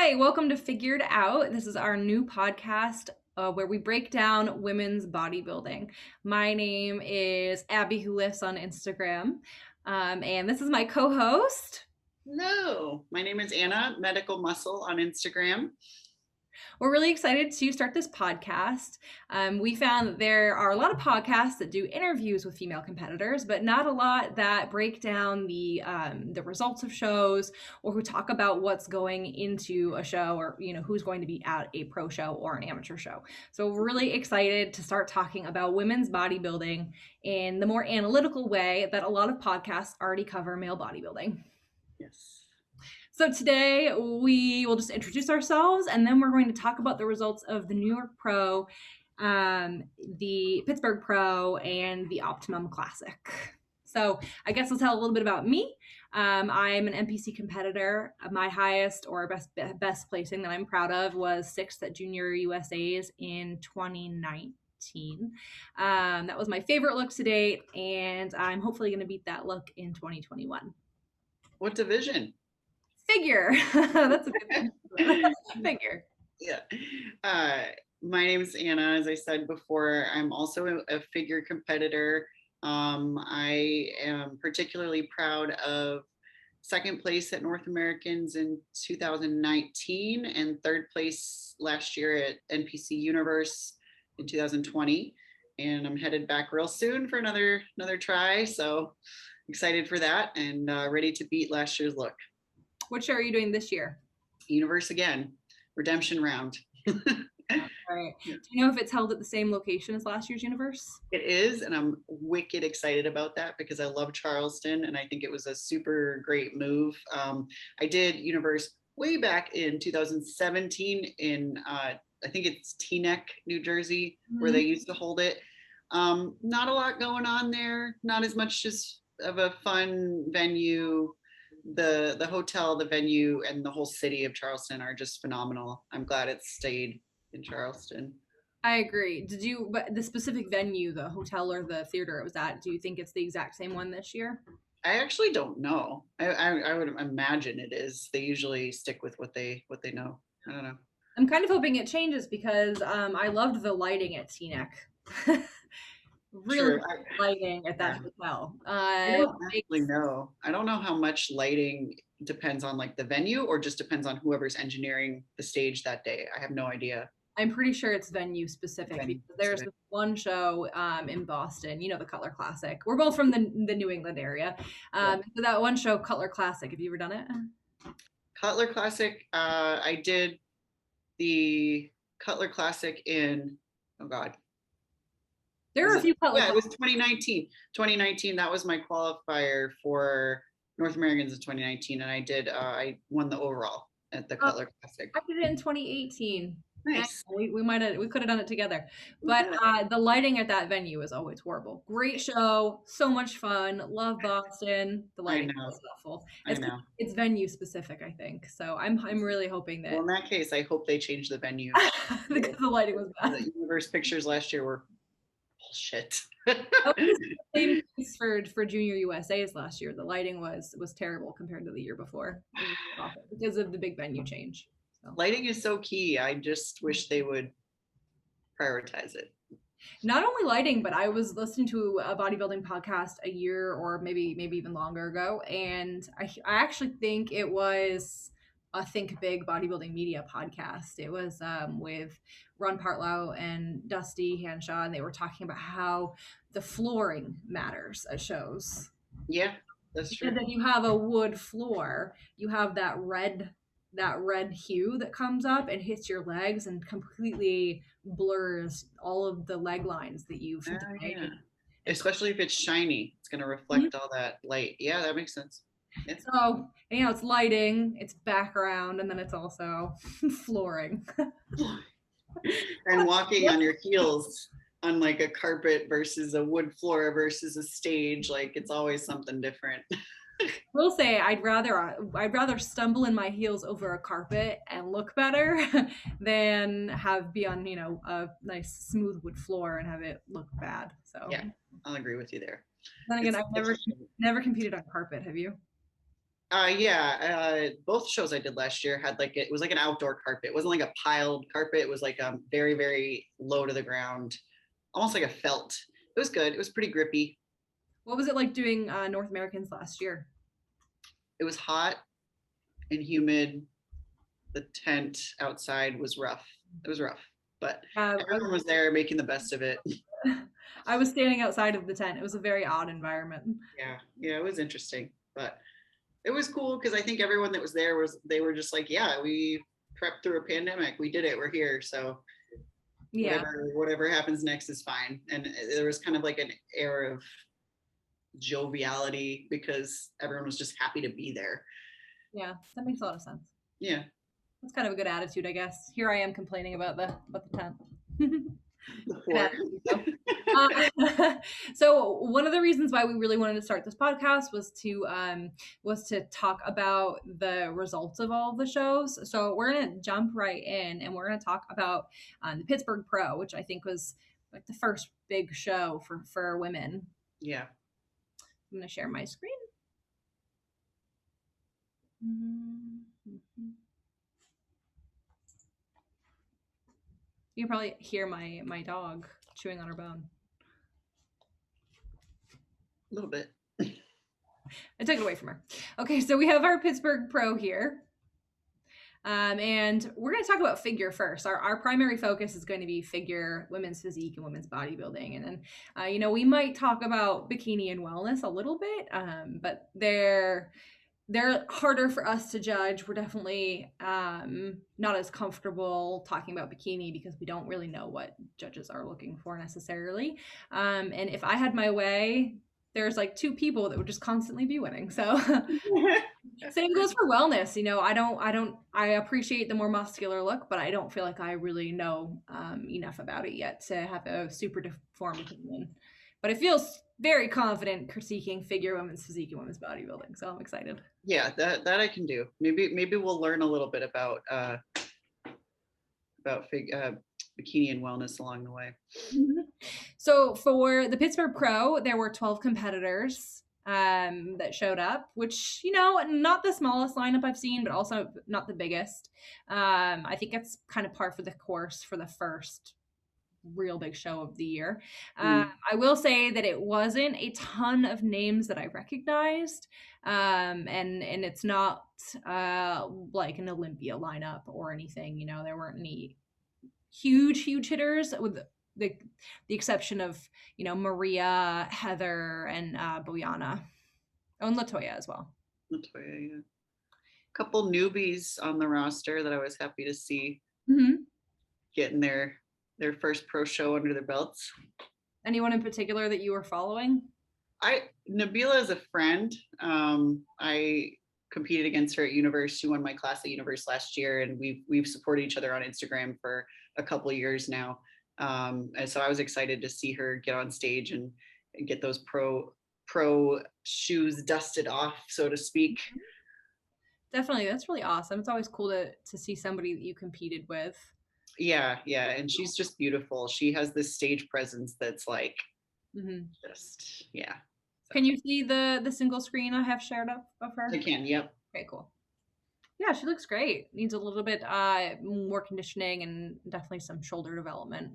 Hi, welcome to Figured Out. This is our new podcast where we break down women's bodybuilding. My name is Abbey, who lives on Instagram, and this is my co-host. Hello, my name is Anna, Medical Muscle on Instagram. We're really excited to start this podcast. We found that there are a lot of podcasts that do interviews with female competitors, but not a lot that break down the results of shows or who talk about what's going into a show or who's going to be at a pro show or an amateur show. So we're really excited to start talking about women's bodybuilding in the more analytical way that a lot of podcasts already cover male bodybuilding. Yes. So today we will just introduce ourselves, and then we're going to talk about the results of the New York Pro, the Pittsburgh Pro, and the Optimum Classic. So I guess I'll tell a little bit about me. I'm an NPC competitor. My highest or best placing that I'm proud of was 6th at Junior USA's in 2019. That was my favorite look to date, and I'm hopefully going to beat that look in 2021. What division? Figure. That's a good one. Figure. Yeah. My name is Anna. As I said before, I'm also a figure competitor. I am particularly proud of second place at North Americans in 2019 and third place last year at NPC Universe in 2020. And I'm headed back real soon for another try. So excited for that and ready to beat last year's look. What show are you doing this year? Universe again, redemption round. All right. Do you know if it's held at the same location as last year's Universe? It is, and I'm wicked excited about that because I love Charleston, and I think it was a super great move. I did Universe way back in 2017 in, I think it's Teaneck, New Jersey, where they used to hold it. Not a lot going on there, not as much just of a fun venue. The hotel, the venue, and the whole city of Charleston are just phenomenal. I'm glad it stayed in Charleston. I agree. But the specific venue, the hotel or the theater it was at, do you think it's the exact same one this year? I actually don't know. I would imagine it is. They usually stick with what they know. I don't know. I'm kind of hoping it changes because I loved the lighting at Teaneck. Really Sure. lighting at that hotel. I don't actually know. I don't know how much lighting depends on like the venue or just depends on whoever's engineering the stage that day. I have no idea. I'm pretty sure it's venue specific because there's this one show in Boston, the Cutler Classic. We're both from the New England area. So that one show, Cutler Classic, have you ever done it? Cutler Classic, I did the Cutler Classic in, oh God. There are a few Cutler. Yeah, it was 2019. 2019, that was my qualifier for North Americans in 2019, and I won the overall at the Cutler Classic. I did it in 2018. Nice. We could have done it together, but the lighting at that venue is always horrible. Great show, so much fun. Love Boston. The lighting is awful. It's venue specific, I think. So I'm really hoping that. Well, in that case, I hope they change the venue because the lighting was bad. The Universe pictures last year were bullshit. Same case for Junior USA's last year. The lighting was terrible compared to the year before because of the big venue change. So. Lighting is so key. I just wish they would prioritize it. Not only lighting, but I was listening to a bodybuilding podcast a year or maybe even longer ago, and I actually think it was a Think Big Bodybuilding Media podcast. It was with Ron Partlow and Dusty Hanshaw, and they were talking about how the flooring matters at shows. Yeah, that's true. Because if you have a wood floor, you have that red hue that comes up and hits your legs and completely blurs all of the leg lines that you've yeah. Especially if it's shiny, it's going to reflect all that light. Yeah, that makes sense. Yeah. So, it's lighting, it's background, and then it's also flooring. And walking on your heels on like a carpet versus a wood floor versus a stage, like it's always something different. I will say I'd rather stumble in my heels over a carpet and look better than be on a nice smooth wood floor and have it look bad. So yeah, I'll agree with you there. Then again, I've never competed on carpet. Have you? Yeah, both shows I did last year had like it was like an outdoor carpet. It wasn't like a piled carpet. It was like very, very low to the ground, almost like a felt. It was good. It was pretty grippy. What was it like doing North Americans last year? It was hot and humid. The tent outside was rough. It was rough, but I everyone was there making the best of it. I was standing outside of the tent. It was a very odd environment. Yeah, it was interesting, but it was cool because I think everyone that was there they were just like, yeah, we prepped through a pandemic. We did it. We're here. So Yeah. whatever happens next is fine. And there was kind of like an air of joviality because everyone was just happy to be there. Yeah, that makes a lot of sense. Yeah. That's kind of a good attitude, I guess. Here I am complaining about the tent. So one of the reasons why we really wanted to start this podcast was to talk about the results of all of the shows. So we're gonna jump right in and we're gonna talk about the Pittsburgh Pro, which I think was like the first big show for women. Yeah. I'm gonna share my screen. Mm-hmm. You can probably hear my dog chewing on her bone. A little bit. I took it away from her. Okay, so we have our Pittsburgh Pro here. And we're going to talk about figure first. Our primary focus is going to be figure, women's physique, and women's bodybuilding. And then, we might talk about bikini and wellness a little bit, but they're harder for us to judge. We're definitely not as comfortable talking about bikini because we don't really know what judges are looking for necessarily. And if I had my way, there's like two people that would just constantly be winning. So same goes for wellness. I appreciate the more muscular look, but I don't feel like I really know enough about it yet to have a super deformed opinion. But it feels very confident critiquing figure, women's physique, and women's bodybuilding. So I'm excited. Yeah, that I can do. Maybe we'll learn a little bit about bikini and wellness along the way. Mm-hmm. So for the Pittsburgh Pro, there were 12 competitors that showed up, which, not the smallest lineup I've seen, but also not the biggest. I think it's kind of par for the course for the first real big show of the year. I will say that it wasn't a ton of names that I recognized, and it's not like an Olympia lineup or anything. There weren't any huge hitters with the exception of Maria, Heather, and Boyana. Oh, and Latoya as well. Latoya, yeah. A couple newbies on the roster that I was happy to see getting their first pro show under their belts. Anyone in particular that you were following? Nabila is a friend. I competed against her at Universe. She won my class at Universe last year, and we've supported each other on Instagram for a couple of years now. And so I was excited to see her get on stage and get those pro shoes dusted off, so to speak. Definitely, that's really awesome. It's always cool to see somebody that you competed with. Yeah, and she's just beautiful. She has this stage presence that's like just, yeah. So. Can you see the single screen I have shared up of her? I can, yep. Okay, cool. Yeah, she looks great. Needs a little bit more conditioning and definitely some shoulder development.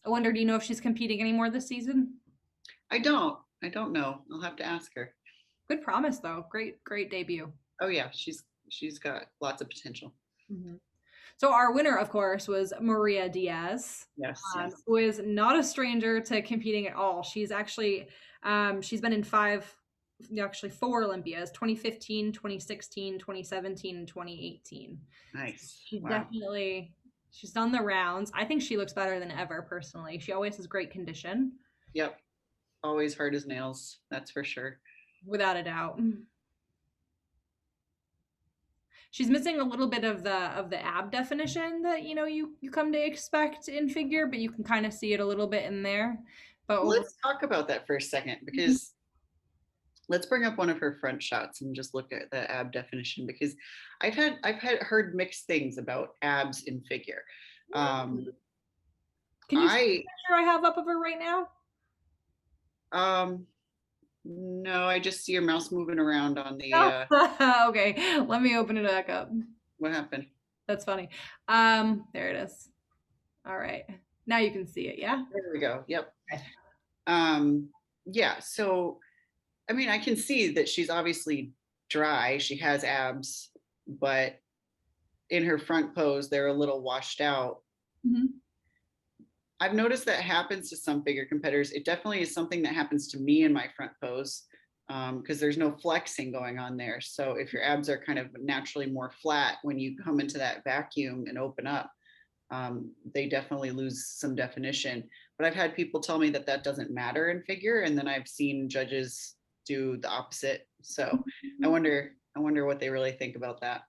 I wonder, do you know if she's competing anymore this season? I don't know. I'll have to ask her. Good promise though. Great debut. Oh yeah, she's got lots of potential. So our winner, of course, was Maria Diaz. Yes. Who is not a stranger to competing at all. She's actually she's been in four Olympias: 2015, 2016, 2017, and 2018. Nice. She's done the rounds. I think she looks better than ever personally. She always has great condition. Yep. Always hard as nails, that's for sure. Without a doubt. She's missing a little bit of the ab definition that you come to expect in figure, but you can kind of see it a little bit in there. But let's talk about that for a second, because let's bring up one of her front shots and just look at the ab definition, because I've heard mixed things about abs in figure. Can you see the picture I have up of her right now? No, I just see your mouse moving around on the, Okay, let me open it back up. what happened? That's funny. There it is. All right. Now you can see it, yeah? There we go. Yep. Okay. Um, yeah. So, I mean, I can see that she's obviously dry. She has abs, but in her front pose, they're a little washed out. Mhm. I've noticed that happens to some figure competitors. It definitely is something that happens to me in my front pose because there's no flexing going on there. So if your abs are kind of naturally more flat when you come into that vacuum and open up, they definitely lose some definition. But I've had people tell me that that doesn't matter in figure, and then I've seen judges do the opposite. So I wonder what they really think about that.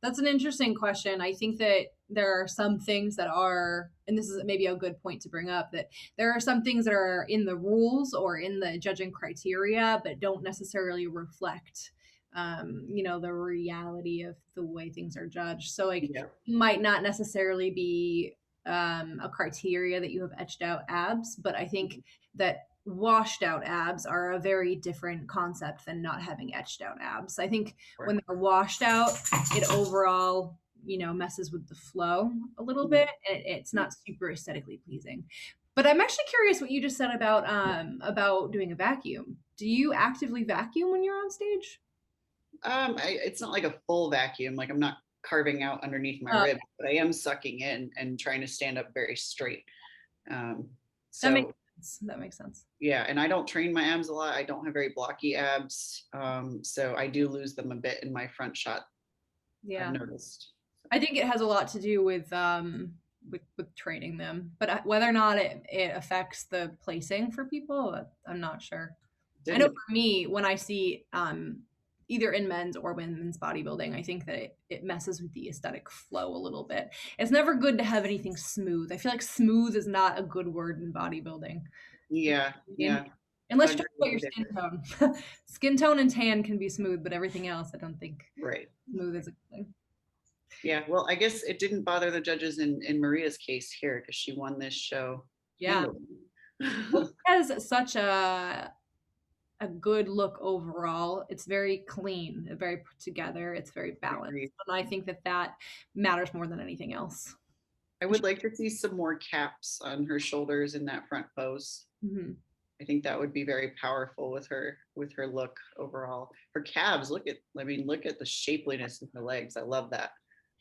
That's an interesting question. I think that there are some things that are, and this is maybe a good point to bring up, that there are some things that are in the rules or in the judging criteria, but don't necessarily reflect, the reality of the way things are judged. So, like, Yeah. might not necessarily be a criteria that you have etched out abs, but I think that washed out abs are a very different concept than not having etched out abs. I think when they're washed out, it overall, messes with the flow a little bit. And it's not super aesthetically pleasing. But I'm actually curious what you just said about doing a vacuum. Do you actively vacuum when you're on stage? It's not like a full vacuum. Like I'm not carving out underneath my Uh, ribs, but I am sucking in and trying to stand up very straight. Um, that makes so sense. That makes sense. yeah, and I don't train my abs a lot. I don't have very blocky abs, so I do lose them a bit in my front shot. I've Yeah. noticed. I think it has a lot to do with training them, but whether or not it affects the placing for people, I'm not sure. I know Didn't for me, when I see either in men's or women's bodybuilding, I think that it messes with the aesthetic flow a little bit. It's never good to have anything smooth. I feel like smooth is not a good word in bodybuilding. Yeah, yeah. Unless I you talk agree about with your you skin there. tone. Skin tone and tan can be smooth, but everything else, I don't think Right. smooth is a good thing. Yeah. Well, I guess it didn't bother the judges in Maria's case here because she won this show Yeah. handily. It has such a good look overall. It's very clean, very put together. It's very balanced, Agreed. and I think that that matters more than anything else. I would like to see some more caps on her shoulders in that front pose. Mm-hmm. I think that would be very powerful with her look overall. Her calves, look at the shapeliness of her legs. I love that.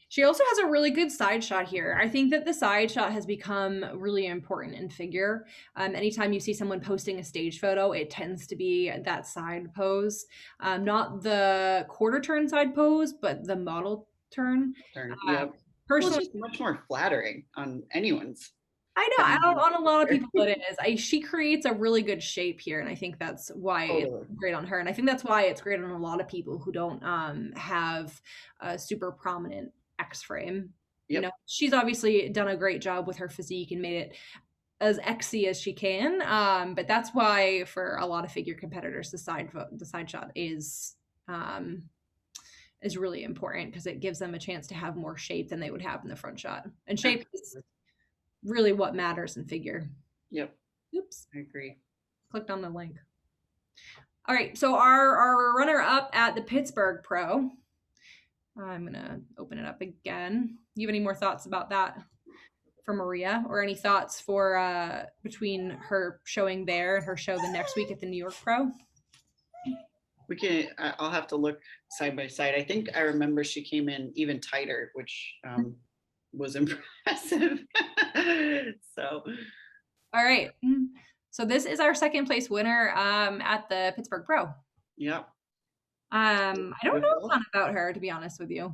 She also has a really good side shot here. I think that the side shot has become really important in figure. Anytime you see someone posting a stage photo, it tends to be that side pose, not the quarter turn side pose, but the model turn. Turn. Uh, Yep. Well, it's Personally, just much more flattering on anyone's I know head. on a lot of people it is. She creates a really good shape here, and I think that's why it's Totally. great on her. And I think that's why it's great on a lot of people who don't have a super prominent X frame. Yep. She's obviously done a great job with her physique and made it as Xy as she can. But that's why for a lot of figure competitors, the side shot is really important because it gives them a chance to have more shape than they would have in the front shot. And shape is Absolutely. really what matters in figure. Yep. Oops, I agree. clicked on the link. All right, so our runner up at the Pittsburgh Pro. I'm gonna open it up again. You have any more thoughts about that for Maria, or any thoughts for between her showing there and her show the next week at the New York Pro? We can. I'll have to look side by side. I think I remember she came in even tighter, which was impressive. So, All right. So this is our second place winner at the Pittsburgh Pro. yep. I don't know a Beautiful. ton about her, to be honest with you.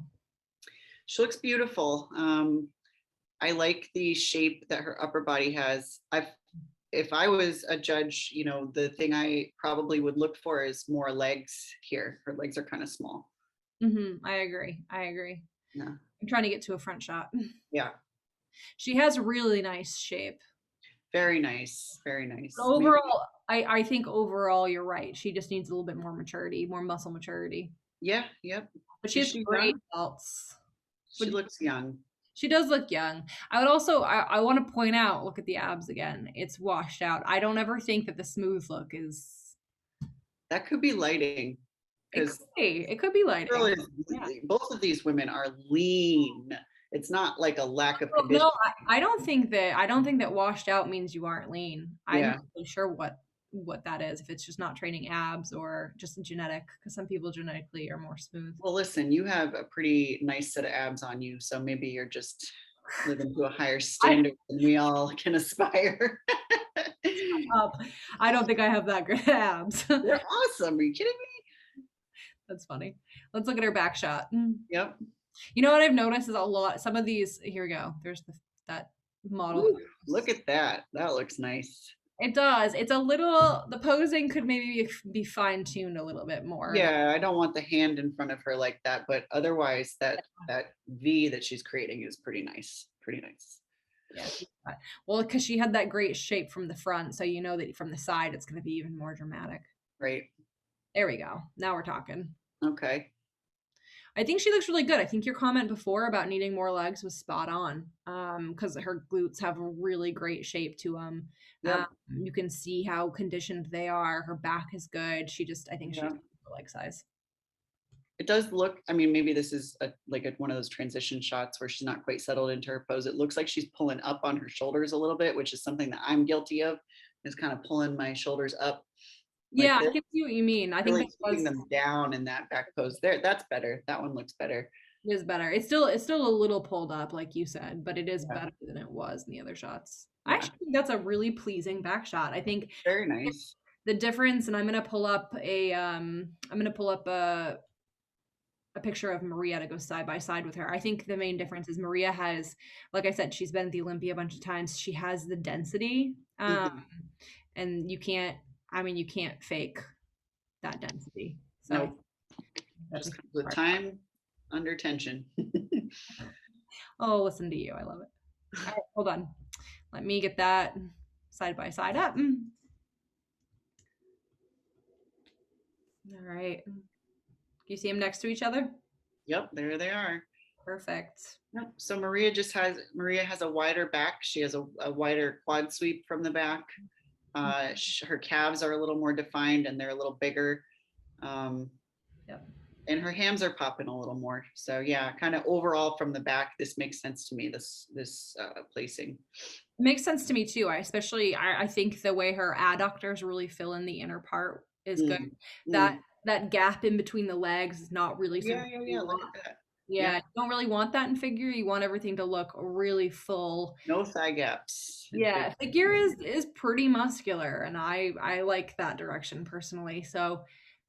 She looks beautiful. I like the shape that her upper body has. If I was a judge, the thing I probably would look for is more legs here. Her legs are kind of small. I agree. Yeah. I'm trying to get to a front shot. Yeah. She has really nice shape. Very nice. Very nice. But overall, I think overall you're right. She just needs a little bit more maturity, more muscle maturity. Yeah. Yep. But she Is has she great young? belts. She looks young. She does look young. I would also I want to point out, look at the abs again. It's washed out. I don't ever think that the smooth look is That could be lighting because It could be lighting. Yeah. both of these women are lean. It's not like a lack of Well, condition. no, I don't think that washed out means you aren't lean. I'm Yeah. not really sure what that is, if it's just not training abs or just genetic, because some people genetically are more smooth. Well, listen, you have a pretty nice set of abs on you, so maybe you're just living to a higher standard than we all can aspire. I don't think I have that good abs. They're awesome. Are you kidding me? That's funny. Let's look at her back shot. Yep. You know what I've noticed is some of these, here we go. There's that model. Ooh, look at that. That looks nice. It does. It's a little, the posing could maybe be fine tuned a little bit more. Yeah, I don't want the hand in front of her like that, but otherwise that V that she's creating is pretty nice. Pretty nice. Yeah. Well, because she had that great shape from the front, so you know that from the side it's going to be even more dramatic. Right. There we go. Now we're talking. Okay. I think she looks really good. I think your comment before about needing more legs was spot on. Because her glutes have a really great shape to them. Yep. You can see how conditioned they are. Her back is good. I think she's the leg size. It does look, I mean, maybe this is one of those transition shots where she's not quite settled into her pose. It looks like she's pulling up on her shoulders a little bit, which is something that I'm guilty of, is kind of pulling my shoulders up. Yeah, I can see what you mean. I think really keeping them down in that back pose there. That's better. That one looks better. It is better. It's still a little pulled up, like you said, but it is better than it was in the other shots. I actually think that's a really pleasing back shot. I think very nice. The difference, and I'm gonna pull up a picture of Maria to go side by side with her. I think the main difference is Maria has, like I said, she's been at the Olympia a bunch of times. She has the density, and you can't fake that density. So nope. Just comes with time under tension. Oh, listen to you. I love it. All right, hold on. Let me get that side by side up. All right. Do you see them next to each other? Yep, there they are. Perfect. Yep. So Maria has a wider back. She has a wider quad sweep from the back. Her calves are a little more defined and they're a little bigger. Yep. And her hams are popping a little more. So yeah, kind of overall from the back, this makes sense to me, this placing. It makes sense to me too. I think the way her adductors really fill in the inner part is good. That gap in between the legs is not really something. Yeah, look at that. Yeah, you don't really want that in figure. You want everything to look really full. No thigh gaps. Yeah, figure is pretty muscular, and I like that direction personally. So,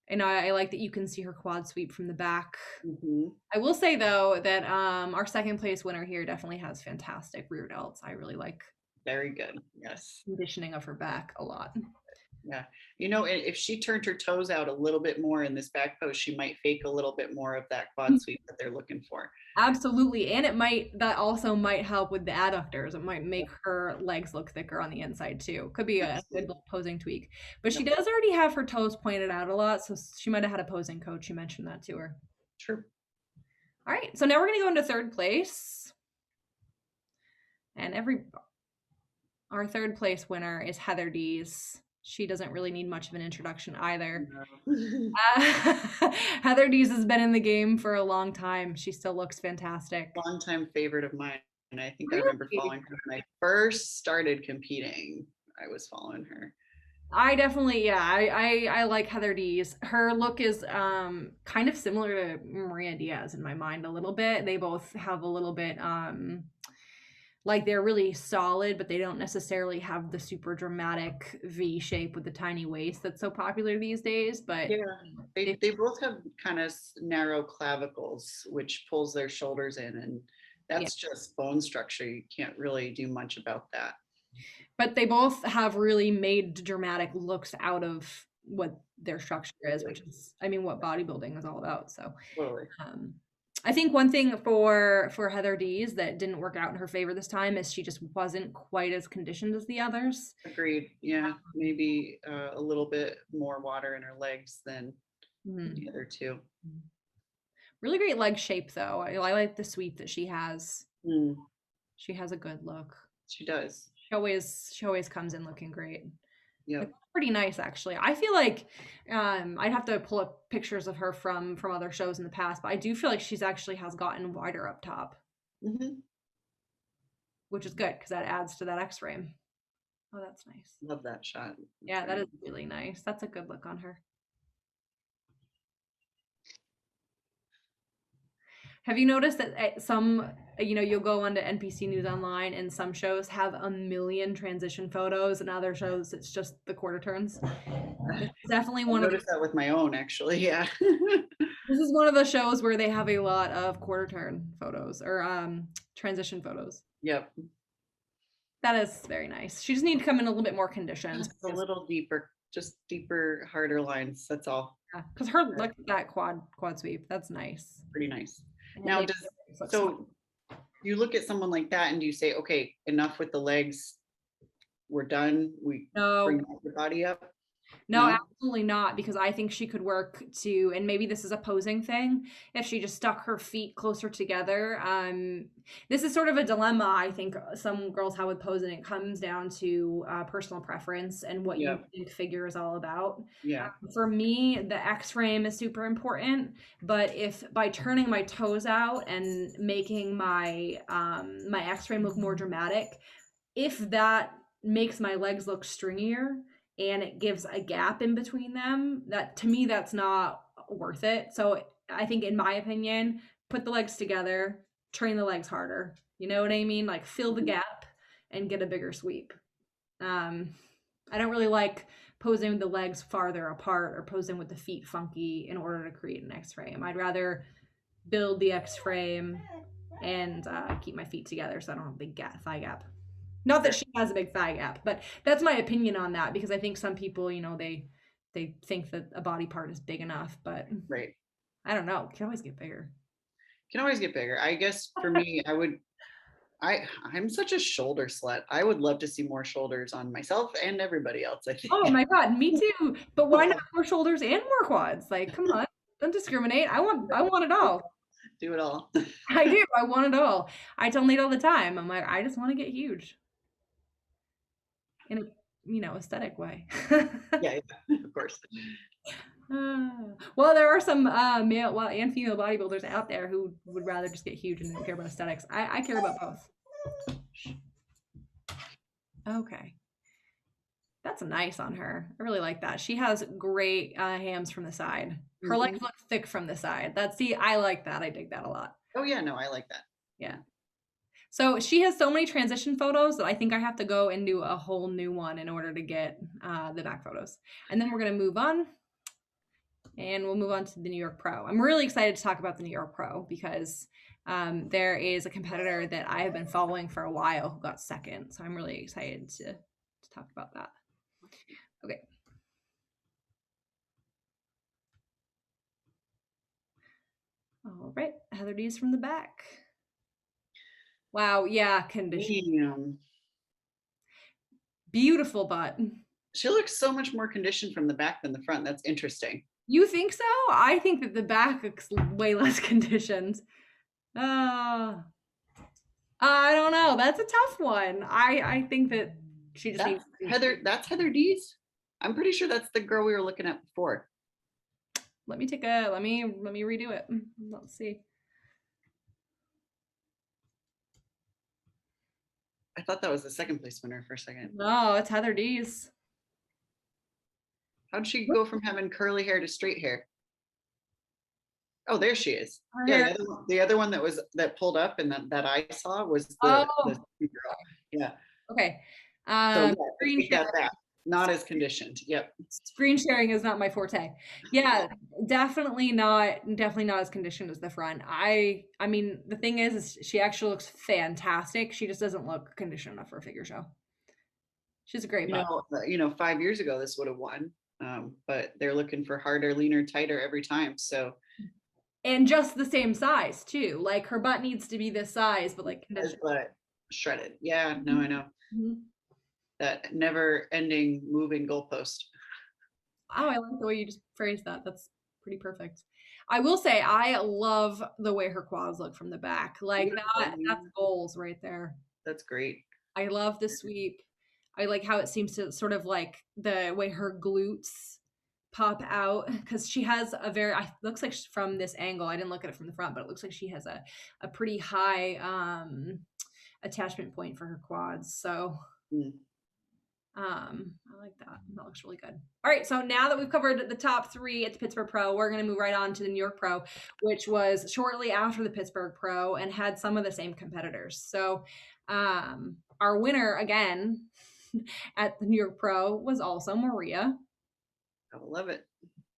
and I like that you can see her quad sweep from the back. I will say though that our second place winner here definitely has fantastic rear delts. I really like. Very good. Yes. Conditioning of her back a lot. Yeah. You know, if she turned her toes out a little bit more in this back pose, she might fake a little bit more of that quad sweep that they're looking for. Absolutely. And that also might help with the adductors. It might make her legs look thicker on the inside too. Could be a good posing tweak. But she does already have her toes pointed out a lot. So she might have had a posing coach. You mentioned that to her. True. All right. So now we're going to go into third place. And our third place winner is Heather Dees. She doesn't really need much of an introduction either. No. Heather Dees has been in the game for a long time. She still looks fantastic. Longtime favorite of mine. And I think I remember following her when I first started competing. I was following her. I definitely, I like Heather Dees. Her look is kind of similar to Maria Diaz in my mind a little bit. They both have a little bit like they're really solid, but they don't necessarily have the super dramatic V shape with the tiny waist that's so popular these days. But yeah, they both have kind of narrow clavicles, which pulls their shoulders in, and that's just bone structure. You can't really do much about that. But they both have really made dramatic looks out of what their structure is, which is, what bodybuilding is all about. So totally. I think one thing for Heather Dees that didn't work out in her favor this time is she just wasn't quite as conditioned as the others. Agreed. Yeah, maybe a little bit more water in her legs than the other two. Really great leg shape though. I like the sweep that she has. She has a good look. She does. She always comes in looking great. Yeah. It's pretty nice, actually. I feel like I'd have to pull up pictures of her from other shows in the past, but I do feel like she's actually has gotten wider up top, Hmm. which is good because that adds to that X-frame. Oh, that's nice. Love that shot. That's Yeah, that very is really nice. That's a good look on her. Have you noticed that some, you'll go onto NPC News Online and some shows have a million transition photos and other shows it's just the quarter turns? This is definitely I've one of the, noticed that with my own, actually. Yeah. this is one of the shows where they have a lot of quarter turn photos or transition photos. Yep. That is very nice. She just need to come in a little bit more conditions Just a little deeper, just deeper, harder lines. That's all. because her look at that quad sweep. That's nice. Pretty nice. And Now, so you look at someone like that and do you say, okay, enough with the legs. We're done. We no, bring the body up. no, No? absolutely not, because I think she could work to, and maybe this is a posing thing, if she just stuck her feet closer together. This is sort of a dilemma I think some girls have with posing. It comes down to personal preference and what you Yep. think figure is all about. Yeah. For me, the X frame is super important, but if by turning my toes out and making my my X frame look more dramatic, if that makes my legs look stringier and it gives a gap in between them, that to me that's not worth it. So I think in my opinion, put the legs together, train the legs harder. You know what I mean? Like fill the gap and get a bigger sweep. Um I don't really like posing the legs farther apart or posing with the feet funky in order to create an X frame. I'd rather build the X frame and keep my feet together so I don't have a big thigh gap. Not that she has a big thigh gap, but that's my opinion on that because I think some people, they think that a body part is big enough, but Right. I don't know. It can always get bigger. Can always get bigger. I guess for me, I'm such a shoulder slut. I would love to see more shoulders on myself and everybody else, I think. Oh my God, me too. But why not more shoulders and more quads? Like, come on, don't discriminate. I want it all. Do it all. I do. I want it all. I tell Nate all the time. I'm like, I just want to get huge in a, aesthetic way. Yeah, of course. Well, there are some male and female bodybuilders out there who would rather just get huge and don't care about aesthetics. I care about both. Okay. That's nice on her. I really like that. She has great hams from the side. Her legs look thick from the side. I like that. I dig that a lot. Oh yeah, no, I like that. Yeah. So she has so many transition photos that I think I have to go and do a whole new one in order to get the back photos. And then we're going to move on. And we'll move on to the New York Pro. I'm really excited to talk about the New York Pro because there is a competitor that I have been following for a while who got second. So I'm really excited to talk about that. Okay. All right. Heather D's from the back. Wow. Yeah. Condition. Damn. Beautiful butt. She looks so much more conditioned from the back than the front. That's interesting. You think so? I think that the back looks way less conditioned. I don't know. That's a tough one. I think that she just needs That's Heather D's. I'm pretty sure that's the girl we were looking at before. Let me redo it. Let's see. I thought that was the second place winner for a second. No, it's Heather D's. How'd she go from having curly hair to straight hair? Oh, there she is. Her Yeah, hair. the other one that pulled up and that I saw was the girl. Yeah. Okay. So yeah, Screen got that. Not as conditioned. Yep. Screen sharing is not my forte. Yeah, definitely not as conditioned as the front. I mean, the thing is she actually looks fantastic. She just doesn't look conditioned enough for a figure show. She's a great butt. 5 years ago this would have won. But they're looking for harder, leaner, tighter every time. So and just the same size too. Like her butt needs to be this size, but like conditioned. But shredded. Yeah, no, I know. Mm-hmm. That never ending moving goalpost. Oh, I like the way you just phrased that. That's pretty perfect. I will say I love the way her quads look from the back. Like that's goals right there. That's great. I love the sweep. I like how it seems to sort of like the way her glutes pop out, because she has a very, looks like from this angle, I didn't look at it from the front, but it looks like she has a pretty high attachment point for her quads. So I like that. That looks really good. All right, so now that we've covered the top 3 at the Pittsburgh Pro, we're going to move right on to the New York Pro, which was shortly after the Pittsburgh Pro and had some of the same competitors. So our winner again at the New York Pro was also Maria. I love it.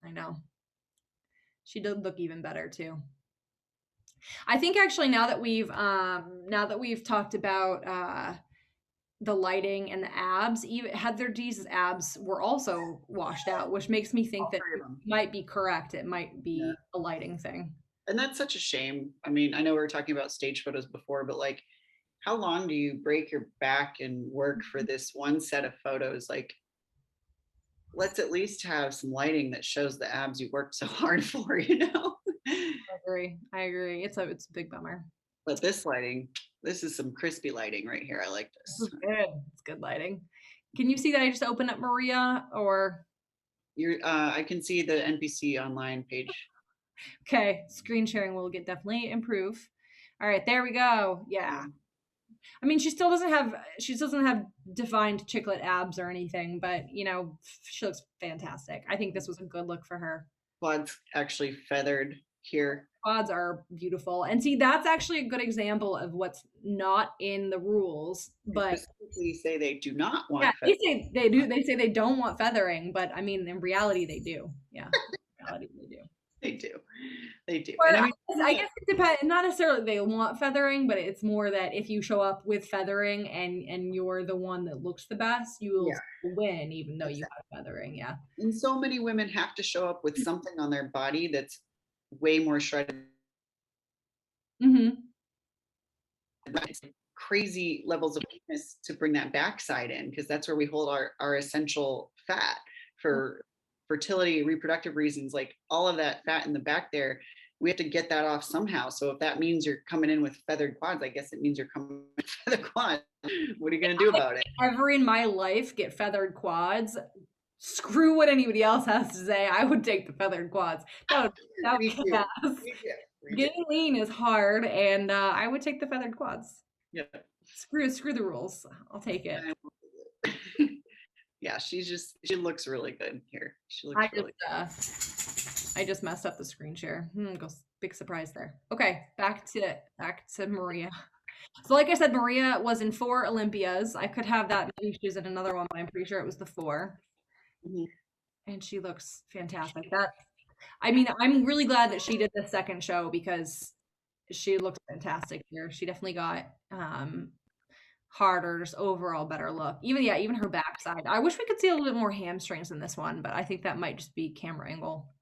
I know. She did look even better too. I think actually now that we've talked about the lighting and the abs, even Heather D's abs were also washed out, which makes me think that it might be correct. It might be a lighting thing. And that's such a shame. I mean, I know we were talking about stage photos before, but like, how long do you break your back and work for this one set of photos? Like, let's at least have some lighting that shows the abs you worked so hard for, you know? I agree. It's a big bummer. But this lighting, this is some crispy lighting right here. I like this. This is good. It's good lighting. Can you see that I just opened up Maria, or? I can see the NPC online page. Okay, screen sharing will definitely improve. All right, there we go. Yeah. I mean, she still doesn't have defined chiclet abs or anything, but you know, she looks fantastic. I think this was a good look for her. Quads actually feathered here. Quads are beautiful. And see, that's actually a good example of what's not in the rules, but specifically say they do not want feathering. They say they don't want feathering, but I mean, in reality they do. Yeah. In reality they do. They do. And I guess it depends. Not necessarily they want feathering, but it's more that if you show up with feathering and you're the one that looks the best, you will win, even though you have feathering. Yeah. And so many women have to show up with something on their body that's way more shredded. Crazy levels of weakness to bring that backside in, because that's where we hold our essential fat for fertility, reproductive reasons, like all of that fat in the back there. We have to get that off somehow. So if that means you're coming in with feathered quads, I guess it means you're coming with feathered quads. What are you going to do about it? Ever in my life get feathered quads? Screw what anybody else has to say. I would take the feathered quads. That would Getting lean is hard, and I would take the feathered quads. Yeah. Screw the rules. I'll take it. Yeah, she looks really good here. She looks really good. I just messed up the screen share. Big surprise there. Okay, back to Maria. So like I said, Maria was in 4 Olympias. I could have that. Maybe she was in another one, but I'm pretty sure it was the 4. And she looks fantastic. I mean, I'm really glad that she did the second show because she looks fantastic here. She definitely got harder, just overall better look. Even her backside. I wish we could see a little bit more hamstrings in this one, but I think that might just be camera angle.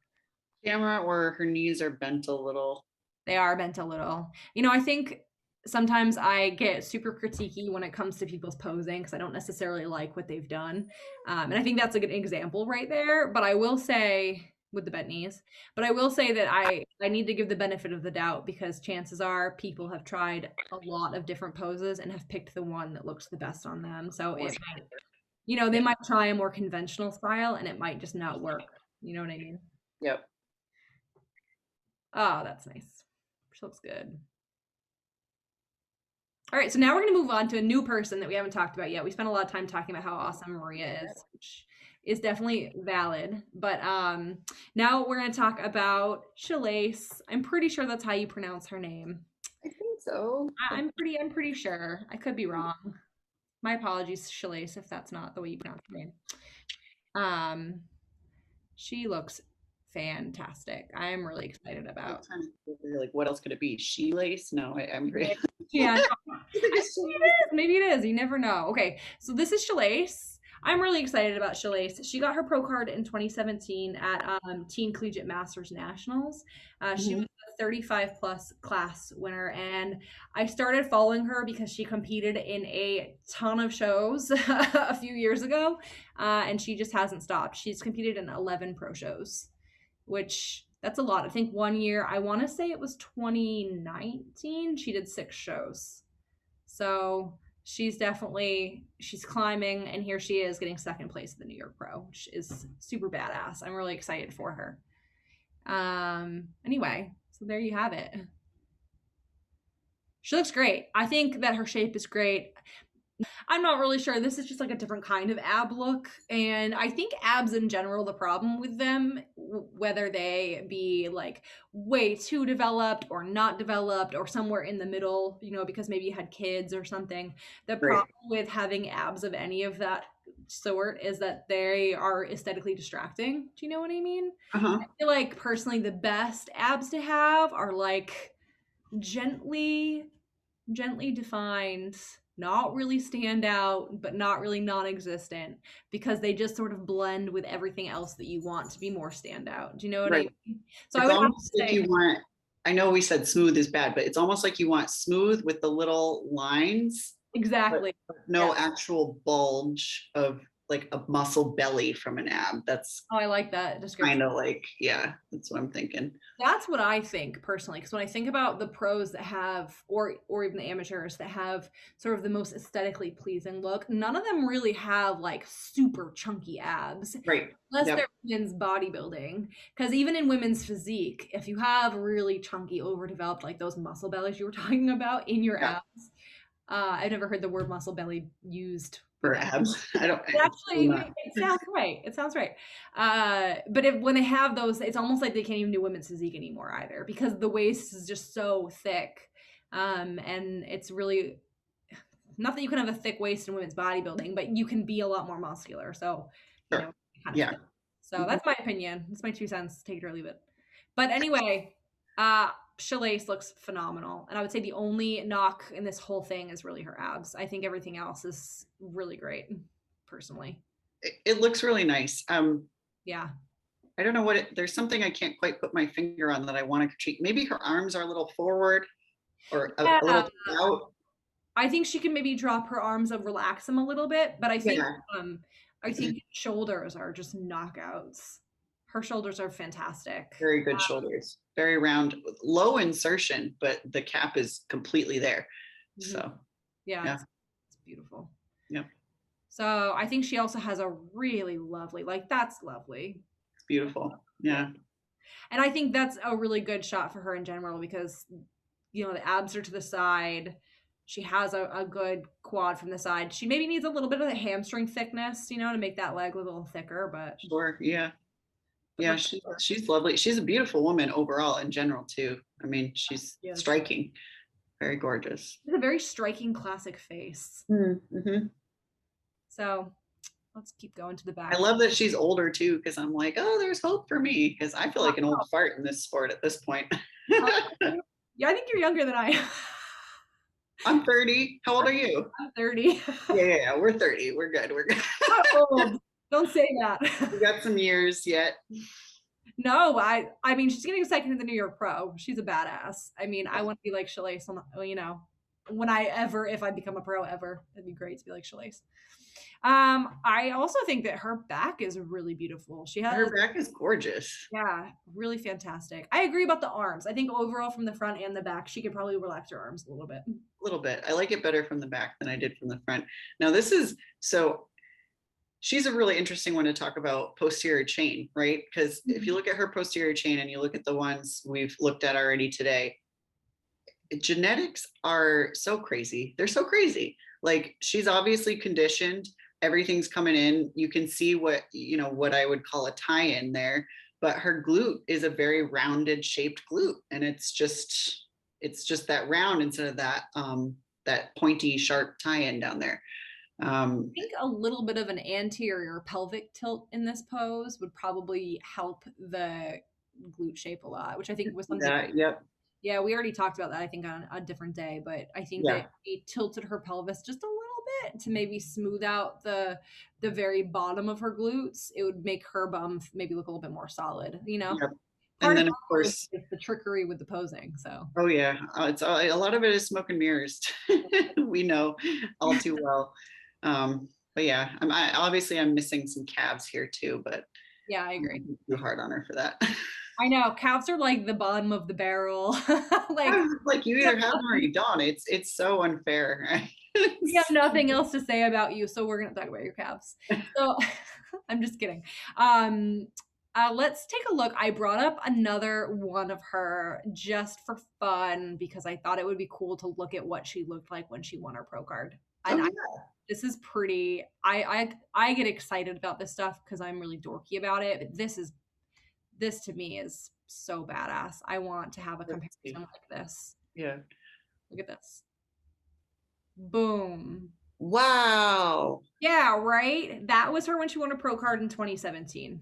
Camera, or her knees are bent a little. They are bent a little. You know, I think sometimes I get super critiquey when it comes to people's posing because I don't necessarily like what they've done. And I think that's a good example right there. But I will say, with the bent knees, but I will say that I need to give the benefit of the doubt, because chances are people have tried a lot of different poses and have picked the one that looks the best on them. So it might, you know, they might try a more conventional style and it might just not work. You know what I mean? Yep. Oh, that's nice. She looks good. All right, so now we're going to move on to a new person that we haven't talked about yet. We spent a lot of time talking about how awesome Maria is, which is definitely valid. But now we're going to talk about Shalace. I'm pretty sure that's how you pronounce her name. I think so. I'm pretty sure. I could be wrong. My apologies, Shalace, if that's not the way you pronounce her name. She looks fantastic. I'm really excited about. Like, what else could it be? She-lace? No, I'm great. Yeah, maybe it is. You never know. Okay, so this is Shalace. I'm really excited about Shalace. She got her pro card in 2017 at Teen Collegiate Masters Nationals. She was a 35 plus class winner, and I started following her because she competed in a ton of shows a few years ago, and she just hasn't stopped. She's competed in 11 pro shows, which that's a lot. I think one year, I want to say it was 2019, she did 6 shows. So she's climbing, and here she is getting second place at the New York Pro, which is super badass. I'm really excited for her. Anyway, so there you have it. She looks great. I think that her shape is great. I'm not really sure. This is just like a different kind of ab look. And I think abs in general, the problem with them, whether they be like way too developed or not developed or somewhere in the middle, you know, because maybe you had kids or something, the Right. problem with having abs of any of that sort is that they are aesthetically distracting. Do you know what I mean? Uh-huh. I feel like personally the best abs to have are like gently defined, not really stand out, but not really non-existent, because they just sort of blend with everything else that you want to be more standout. Do you know what Right. I mean? So I It's would have almost to like say you want, I know we said smooth is bad, but it's almost like you want smooth with the little lines, but exactly. Yeah. no actual bulge of like a muscle belly from an ab. That's Oh, I like that description. kind of like, yeah, that's what I'm thinking. That's what I think personally, because when I think about the pros that have, or even the amateurs that have sort of the most aesthetically pleasing look, none of them really have like super chunky abs, Right. unless Yep. they're women's bodybuilding. Because even in women's physique, if you have really chunky, overdeveloped, like those muscle bellies you were talking about in your Yeah. abs, I've never heard the word muscle belly used with For abs. abs. I don't, It it's still actually, not. it sounds right. It sounds right. But when they have those, it's almost like they can't even do women's physique anymore either, because the waist is just so thick. And it's really not that you can have a thick waist in women's bodybuilding, but you can be a lot more muscular. So, you know, Sure. it kind of Yeah. fit. So Mhm. that's my opinion. That's my 2 cents. Take it or leave it. But anyway, Shalace looks phenomenal. And I would say the only knock in this whole thing is really her abs. I think everything else is really great, personally. It looks really nice. Yeah. I don't know what there's something I can't quite put my finger on that I want to critique. Maybe her arms are a little forward or a Yeah. little out. I think she can maybe drop her arms and relax them a little bit, but Yeah. I think shoulders are just knockouts. Her shoulders are fantastic. Very good shoulders. Very round, low insertion, but the cap is completely there. Mhm. So Yeah, yeah. it's beautiful. Yeah. So I think she also has a really lovely, like that's lovely. It's beautiful. Yeah. Yeah. And I think that's a really good shot for her in general because, you know, the abs are to the side. She has a good quad from the side. She maybe needs a little bit of the hamstring thickness, you know, to make that leg a little thicker, Sure. Yeah. but Yeah. looks She's lovely. She's a beautiful woman overall in general too. I mean, she's yes. striking. Very gorgeous. She has a very striking classic face. Mm-hmm. So let's keep going to the I back. love that she's older too, because I'm like, oh, there's hope for me, because I feel like an old fart in this sport at this point. Yeah, I think you're younger than I am. I'm 30. How old are you? I'm 30. Yeah. We're 30. We're good. We're good. Not old. Don't say that. We got some years yet. No, I mean she's getting second in the New York Pro. She's a badass. I mean, I want to be like Shalace, you know, when if I become a pro ever, it'd be great to be like Shalace. I also think that her back is really beautiful. She has, Her back is gorgeous. yeah, really fantastic. I agree about the arms. I think overall from the front and the back, she could probably relax her arms a little bit. A little bit. I like it better from the back than I did from the front. Now this is so she's a really interesting one to talk about posterior chain, right? Because if you look at her posterior chain and you look at the ones we've looked at already today, genetics are so crazy. They're so crazy. Like she's obviously conditioned. Everything's coming in. You can see what I would call a tie-in there, but her glute is a very rounded shaped glute. And it's just that round instead of that pointy, sharp tie-in down there. I think a little bit of an anterior pelvic tilt in this pose would probably help the glute shape a lot, which I think was something. Yep. Yeah, we already talked about that, I think, on a different day, but I think that Yeah. he tilted her pelvis just a little bit to maybe smooth out the very bottom of her glutes. It would make her bum maybe look a little bit more solid, you know? Yep. Part And of then of course, it is the trickery with the posing, so. oh yeah, it's a lot of it is smoke and mirrors. We know all too well. But yeah, obviously I'm missing some calves here too, but Yeah, I I'm agree. too hard on her for that. I know, calves are like the bottom of the barrel. Like, Like you either have them or you don't. It's so unfair. Right? We have nothing else to say about you, so we're gonna talk about your calves. So I'm just kidding. Let's take a look. I brought up another one of her just for fun because I thought it would be cool to look at what she looked like when she won her pro card. Oh And yeah. this is pretty. I get excited about this stuff because I'm really dorky about it. But this to me is so badass. I want to have a Let's comparison see. like this. Yeah. Look at this. Boom. Wow. Yeah, right? That was her when she won a pro card in 2017.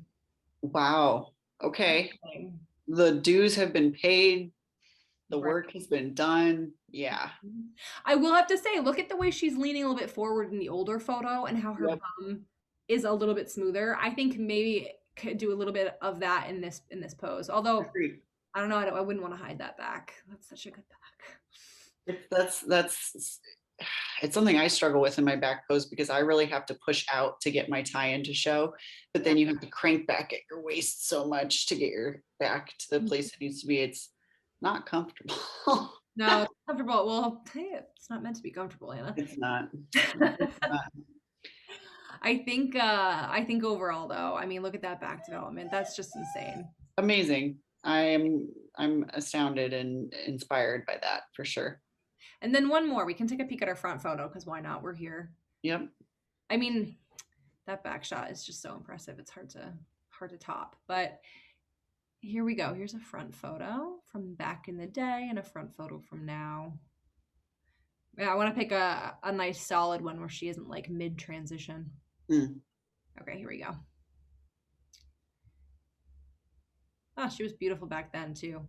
Wow. Okay. The dues have been paid. The Right. work has been done. Yeah. I will have to say, look at the way she's leaning a little bit forward in the older photo and how her Yep. bum is a little bit smoother. I think maybe could do a little bit of that in this pose. Although Agreed. I don't know, I wouldn't want to hide that back. That's such a good back. That's it's something I struggle with in my back pose because I really have to push out to get my tie in to show, but Yeah. then you have to crank back at your waist so much to get your back to the place it needs to be. It's not comfortable. No, it's comfortable. Well, hey, it's not meant to be comfortable, Anna. It's not. It's not. I think overall though, I mean, look at that back development. That's just insane. Amazing. I'm astounded and inspired by that for sure. And then one more. We can take a peek at our front photo because why not? We're here. Yep. I mean, that back shot is just so impressive. It's hard to top. But here we go. Here's a front photo from back in the day and a front photo from now. Yeah, I want to pick a nice solid one where she isn't like mid transition. Mm. Okay, here we go. Oh, she was beautiful back then too.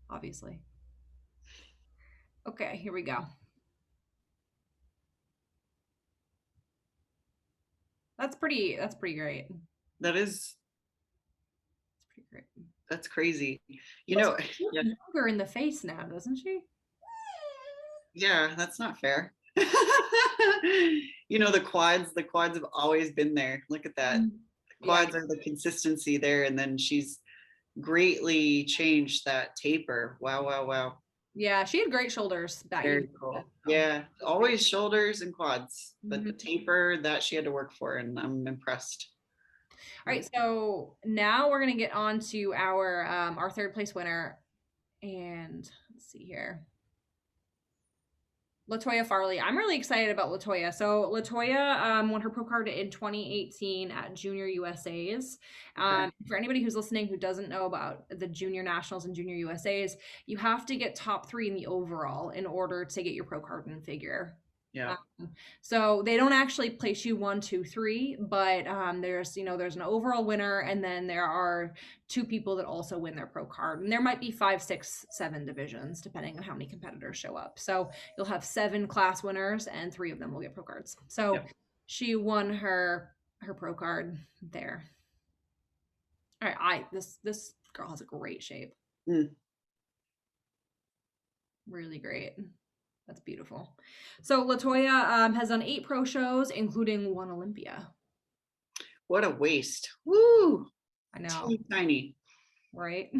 Obviously. Okay, here we go. That's pretty great. That is That's pretty great. that's crazy. You Looks know, yeah, younger in the face now, doesn't she? yeah, that's not fair. You know, the quads have always been there. Look at that. The Yeah. quads are the consistency there, and then she's greatly changed that taper. Wow, wow, wow. Yeah, she had great shoulders back Very even. cool. Yeah, always shoulders and quads, but the Mhm. taper that she had to work for, and I'm impressed. All right, so now we're gonna get on to our third place winner, and let's see here. Latoya Farley. I'm really excited about Latoya. So Latoya won her pro card in 2018 at Junior USA's. Okay. For anybody who's listening who doesn't know about the Junior Nationals and Junior USA's, you have to get top 3 in the overall in order to get your pro card in figure. Yeah. So they don't actually place you 1, 2, 3, but there's there's an overall winner, and then there are 2 people that also win their pro card, and there might be 5, 6, 7 divisions depending on how many competitors show up. So you'll have 7 class winners, and 3 of them will get pro cards. So Yep. she won her pro card there. All right, this girl has a great shape. Mm. Really great. That's beautiful. So Latoya has done 8 pro shows, including 1 Olympia. What a waste. Woo! I know. Teeny tiny. Right?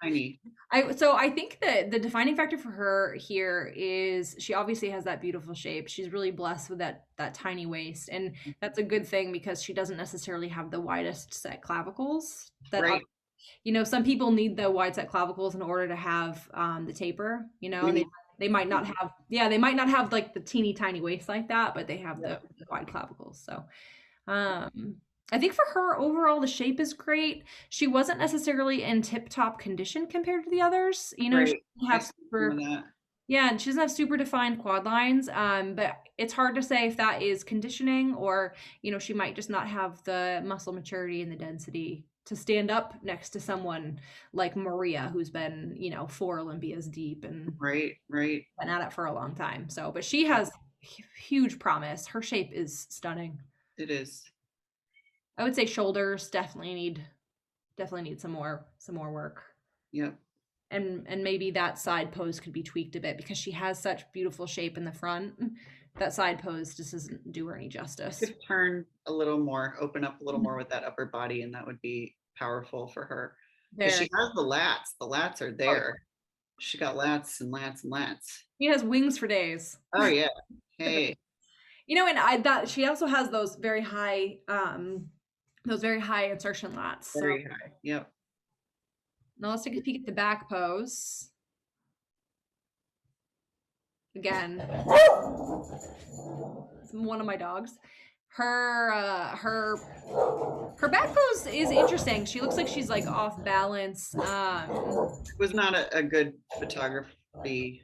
Tiny. I think that the defining factor for her here is she obviously has that beautiful shape. She's really blessed with that tiny waist, and that's a good thing because she doesn't necessarily have the widest set clavicles that Right. some people need the wide set clavicles in order to have the taper, and they might not have they might not have like the teeny tiny waist like that, but they have the wide clavicles. So I think for her overall the shape is great. She wasn't necessarily in tip top condition compared to the others. She Right. doesn't have super, and she doesn't have super defined quad lines. But it's hard to say if that is conditioning or she might just not have the muscle maturity and the density to stand up next to someone like Maria, who's been 4 Olympias deep and Right. been at it for a long time. So, but she has huge promise. Her shape is stunning. It is. I would say shoulders definitely need some more work. Yep. And maybe that side pose could be tweaked a bit because she has such beautiful shape in the front. That side pose just doesn't do her any justice. Could turn a little more, open up a little more with that upper body, and that would be powerful for her. Because she has the lats. The lats are there. She got lats and lats and lats. He has wings for days. Oh yeah. Hey, You know, and I that she also has those very high insertion lats. So very high. Yep. now let's take a peek at the back pose. Again, one of my dogs. Her back pose is interesting. She looks like she's like off balance. It was not a good photography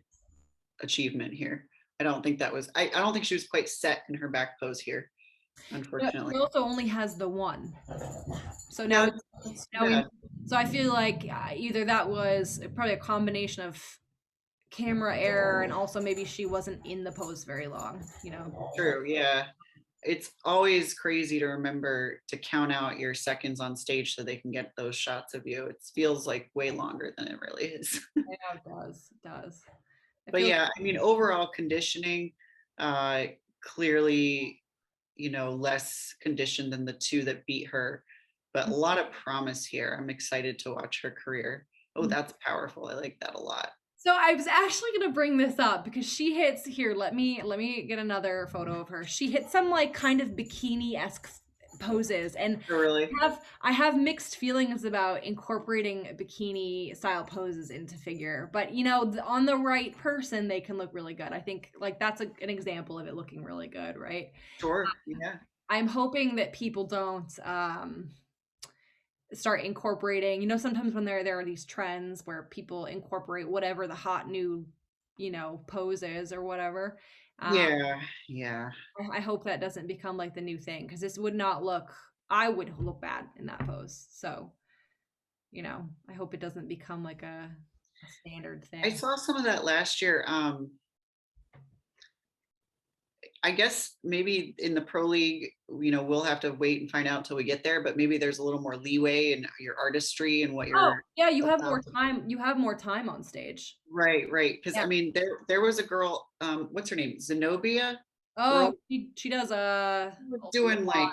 achievement here. I don't think that was, I don't think she was quite set in her back pose here, unfortunately. She also only has the one. So Yeah, now we, so I feel like either that was probably a combination of camera error and also maybe she wasn't in the pose very long, you know. true. Yeah. It's always crazy to remember to count out your seconds on stage so they can get those shots of you. It feels like way longer than it really is. Yeah, it does. But yeah, I mean, overall conditioning, clearly, you know, less conditioned than the two that beat her, but a lot of promise here. I'm excited to watch her career. Oh, that's powerful. I like that a lot. So I was actually gonna bring this up because she hits here. Let me get another photo of her. She hits some like kind of bikini-esque poses, and Oh, really? I have mixed feelings about incorporating bikini style poses into figure. But you know, on the right person, they can look really good. I think like that's an example of it looking really good, right? Sure. Yeah. I'm hoping that people don't start incorporating, you know, sometimes when there are these trends where people incorporate whatever the hot new, you know, pose is or whatever. Yeah. Yeah. I hope that doesn't become like the new thing because this would not look, I would look bad in that pose. So, you know, I hope it doesn't become like a standard I thing. saw some of that last year. I guess maybe in the pro league, you know, we'll have to wait and find out until we get there, but maybe there's a little more leeway in your artistry and what Oh, you're yeah, you have allowed more to. time. You have more time on stage. Right, right. Because Yeah. I mean, there was a girl, what's her name? Zenobia Oh, Rose, she does was also a doing like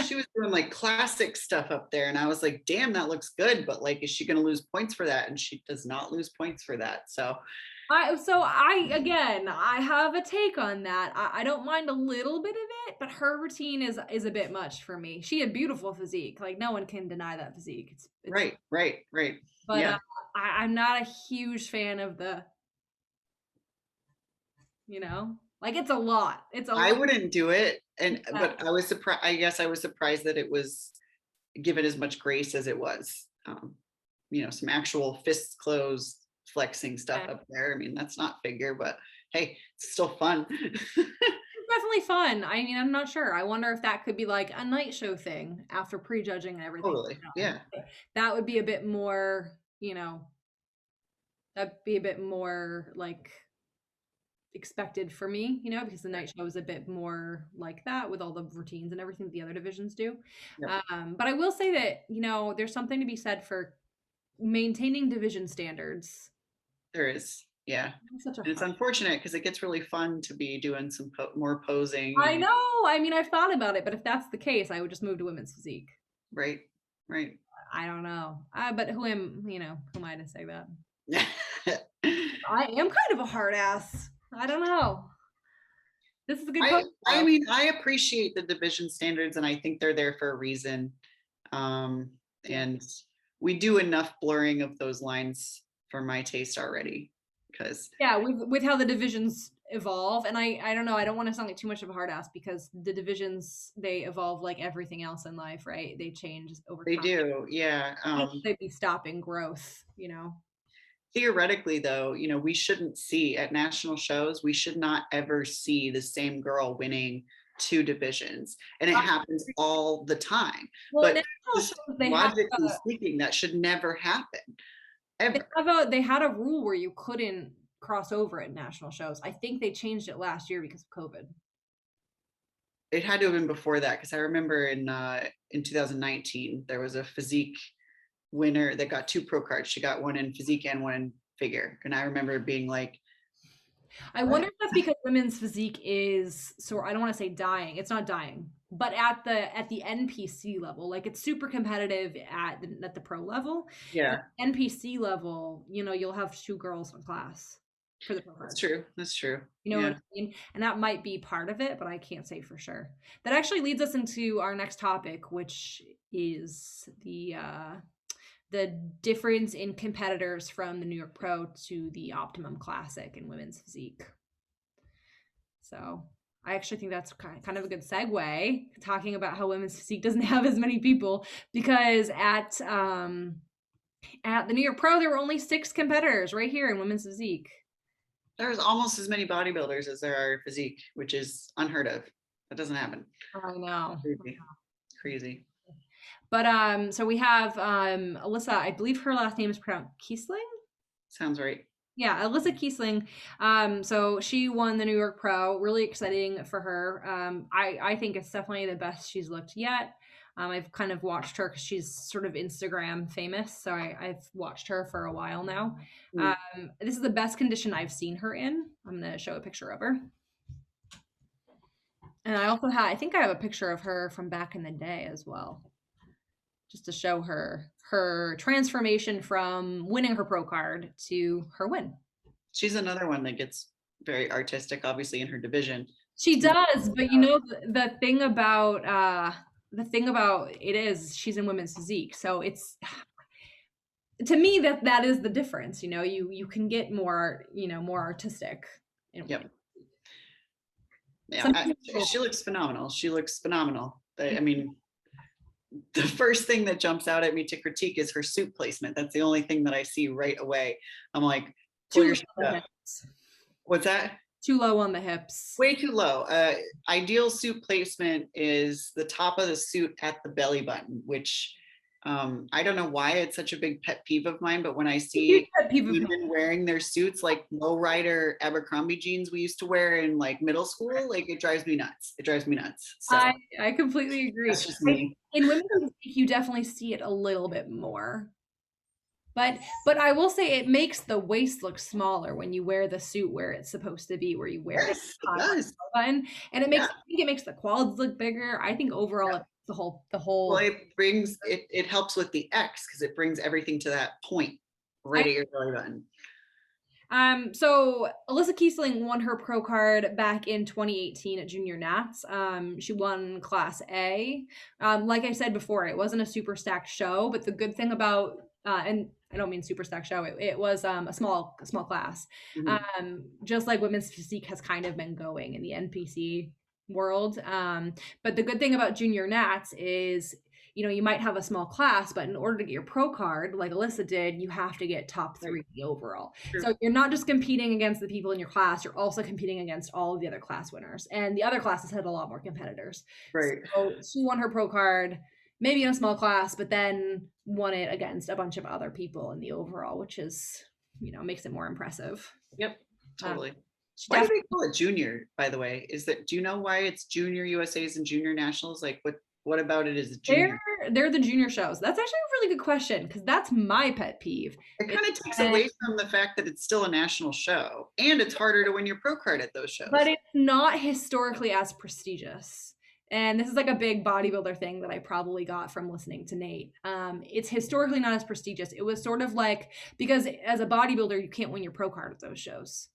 she was doing like classic stuff up there. And I was like, damn, that looks good. But like, is she gonna lose points for that? And she does not lose points for that. So I have a take on that. I don't mind a little bit of it, but her routine is a bit much for me. She had beautiful physique, like no one can deny that physique. It's right, right, right. but Yeah. I'm not a huge fan of the, you know, like it's a lot. It's a I lot. wouldn't do it. And Yeah. but I was surprised, I guess I was surprised that it was given as much grace as it was. You know, some actual fists closed flexing stuff up there. I mean, that's not figure, but hey, it's still fun. Definitely fun. I mean, I'm not sure. I wonder if that could be like a night show thing after prejudging and everything. Totally. Yeah. That would be a bit more, you know, that'd be a bit more like expected for me, you know, because the night show is a bit more like that with all the routines and everything the other divisions do. Yep. But I will say that, you know, there's something to be said for maintaining division standards. There is. Yeah. It's such a And it's hard. unfortunate because it gets really fun to be doing some more posing. I know. I mean, I've thought about it, but if that's the case, I would just move to women's physique. Right. Right. I don't know. But who am, you know, who am I to say that? I am kind of a hard ass. I don't know. This is a good I mean, I appreciate the division standards and I think they're there for a reason. And we do enough blurring of those lines for my taste already. Because yeah, with how the divisions evolve, and I don't know, I don't want to sound like too much of a hard ass because the divisions, they evolve like everything else in life, right? They change over they time. do, yeah. They'd be stopping growth, you know. Theoretically, though, you know, we shouldn't see at national shows, we should not ever see the same girl winning two divisions. And it happens all the time. Well, But just logically speaking, that should never happen. Ever. They had a rule where you couldn't cross over at national shows. I think they changed it last year because of COVID. It had to have been before that because I remember in 2019 there was a physique winner that got two pro cards. She got one in physique and one in figure, and I remember being like, I wonder if that's because women's physique is, so I don't want to say dying. It's not dying. but at the NPC level, like it's super competitive at the pro level. Yeah, NPC level, you'll have 2 girls in class for the pro that's card. true. That's true. You know what Yeah. I mean? And that might be part of it, but I can't say for sure. That actually leads us into our next topic, which is the difference in competitors from the New York Pro to the Optimum Classic in women's physique. So I actually think that's kind of a good segue, talking about how women's physique doesn't have as many people, because at the New York Pro there were only 6 competitors right here in women's physique. There's almost as many bodybuilders as there are physique, which is unheard of. That doesn't happen. I know. Crazy. Crazy. But so we have Alyssa, I believe her last name is pronounced Kiesling. Sounds right. Yeah, Alyssa Kiesling. So she won the New York Pro. Really exciting for her. I think it's definitely the best she's looked yet. I've kind of watched her because she's sort of Instagram famous, so I've watched her for a while now. This is the best condition I've seen her in. I'm gonna show a picture of her. And I think I have a picture of her from back in the day as well, just to show her transformation from winning her pro card to her win. She's another one that gets very artistic, obviously, in her division. She does, but the thing about it is she's in women's physique, so it's, to me, that is the difference. You can get more more artistic. Yep. Yeah, she looks phenomenal. She looks phenomenal. I mean, the first thing that jumps out at me to critique is her suit placement. That's the only thing that I see right away. I'm like, pull your shit up. What's that? Too low on the hips. Way too low. Ideal suit placement is the top of the suit at the belly button, which I don't know why it's such a big pet peeve of mine, but when I see women wearing their suits like lowrider Abercrombie jeans we used to wear in like middle school, like it drives me nuts. It drives me nuts. So I completely agree. That's just me. In women's physique, you definitely see it a little bit more. But I will say it makes the waist look smaller when you wear the suit where it's supposed to be, where you wear it does. Button, and I think it makes the quads look bigger. I think overall the whole well, it helps with the X because it brings everything to that point right at your belly button. So Alyssa Kiesling won her pro card back in 2018 at Junior Nats. She won Class A. Like I said before, it wasn't a super stacked show, but the good thing about and I don't mean super stacked show. It was a small class. Mm-hmm. Just like women's physique has kind of been going in the NPC world. But the good thing about Junior Nats is, you might have a small class, but in order to get your pro card, like Alyssa did, you have to get top 3 overall. Sure. So you're not just competing against the people in your class, you're also competing against all of the other class winners. And the other classes had a lot more competitors. Right. So she won her pro card, maybe in a small class, but then won it against a bunch of other people in the overall, which is, makes it more impressive. Yep, totally. Why do they call it junior, by the way? Do you know why it's junior USAs and junior nationals? Like what about it is junior? They're the junior shows. That's actually a really good question, because that's my pet peeve. It kind of takes away from the fact that it's still a national show, and it's harder to win your pro card at those shows. But it's not historically as prestigious. And this is like a big bodybuilder thing that I probably got from listening to Nate. It's historically not as prestigious. It was sort of like, because as a bodybuilder, you can't win your pro card at those shows.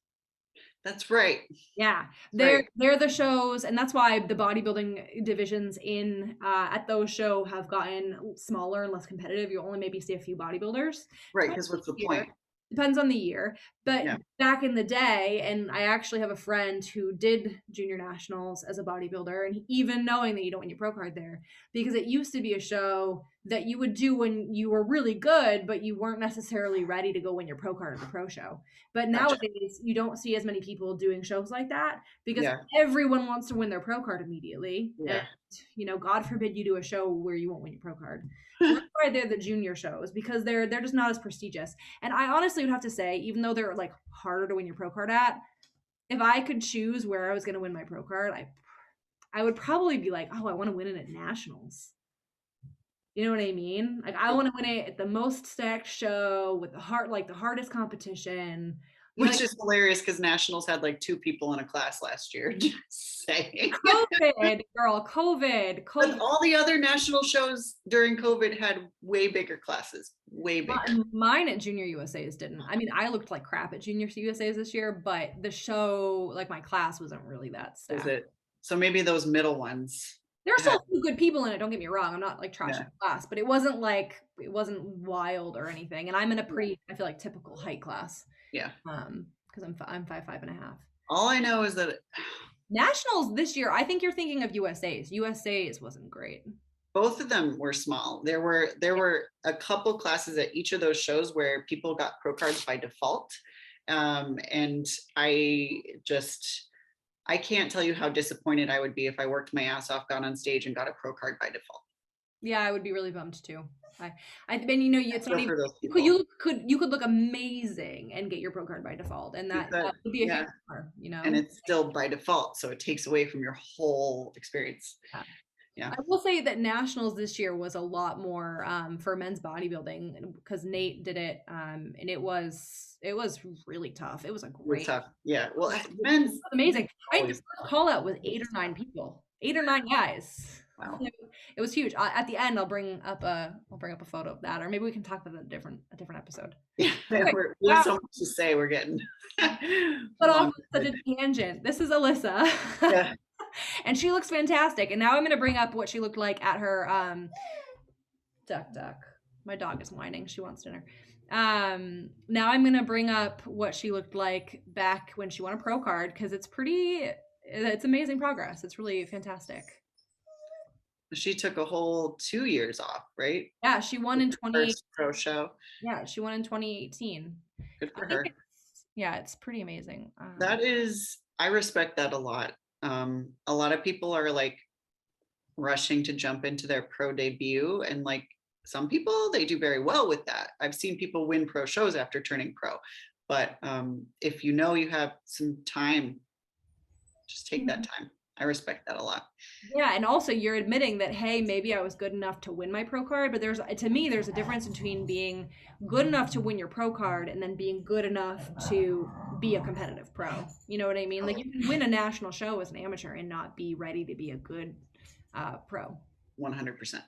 That's right. Yeah, they're the shows, and that's why the bodybuilding divisions in at those shows have gotten smaller and less competitive. You only maybe see a few bodybuilders. Right, because what's the point? Depends on the year. But back in the day, and I actually have a friend who did junior nationals as a bodybuilder, and even knowing that you don't win your pro card there, because it used to be a show that you would do when you were really good, but you weren't necessarily ready to go win your pro card at the pro show. But nowadays, you don't see as many people doing shows like that, because everyone wants to win their pro card immediately. Yeah. And, God forbid you do a show where you won't win your pro card. So that's why they're the junior shows, because they're just not as prestigious. And I honestly would have to say, even though they're like harder to win your pro card at, if I could choose where I was going to win my pro card, I would probably be like, oh, I want to win it at nationals. You know what I mean? Like, I want to win it at the most stacked show with the hardest competition. Which is hilarious because nationals had like 2 people in a class last year. Just saying. COVID, girl, COVID. But all the other national shows during COVID had way bigger classes, way bigger. Mine at Junior USA's didn't. I mean, I looked like crap at Junior USA's this year, but the show, like my class, wasn't really that Was stacked. it? So maybe those middle ones. There are still a few good people in it. Don't get me wrong. I'm not like trashing Yeah. the class, but it wasn't wild or anything. And I'm in a pretty, I feel like, typical height class. Yeah. Because I'm 5'5.5". All I know is that Nationals this year, I think you're thinking of USA's. USA's wasn't great. both of them were small. There were a couple classes at each of those shows where people got pro cards by default. And I can't tell you how disappointed I would be if I worked my ass off, got on stage, and got a pro card by default. Yeah, I would be really bummed too. I mean, you know, it's not even you could look amazing and get your pro card by default, and that would be a huge bummer, you know. And it's still by default, so it takes away from your whole experience. Yeah. I will say that nationals this year was a lot more for men's bodybuilding because Nate did it, and it was really tough. It was a great, tough. Yeah. Well, men's amazing. I think the call out was 8 or 9 people, 8 or 9 guys. Wow. It was huge. At the end, I'll bring up a photo of that, or maybe we can talk about a different episode. Yeah, we have so much to say. We're getting but off such a tangent. This is Alyssa. Yeah. And she looks fantastic. And now I'm going to bring up what she looked like at her duck. My dog is whining. She wants dinner. Now I'm going to bring up what she looked like back when she won a pro card because it's amazing progress. It's really fantastic. She took a whole 2 years off, right? Yeah, she won in 2018. First pro show. Yeah, she won in 2018. Good for her. It's pretty amazing. I respect that a lot. A lot of people are like rushing to jump into their pro debut, and like some people, they do very well with that. I've seen people win pro shows after turning pro, but if you know you have some time, just take that time. I respect that a lot. Yeah, and also you're admitting that, hey, maybe I was good enough to win my pro card, but there's a difference between being good enough to win your pro card and then being good enough to be a competitive pro. You know what I mean? Like you can win a national show as an amateur and not be ready to be a good pro. 100%.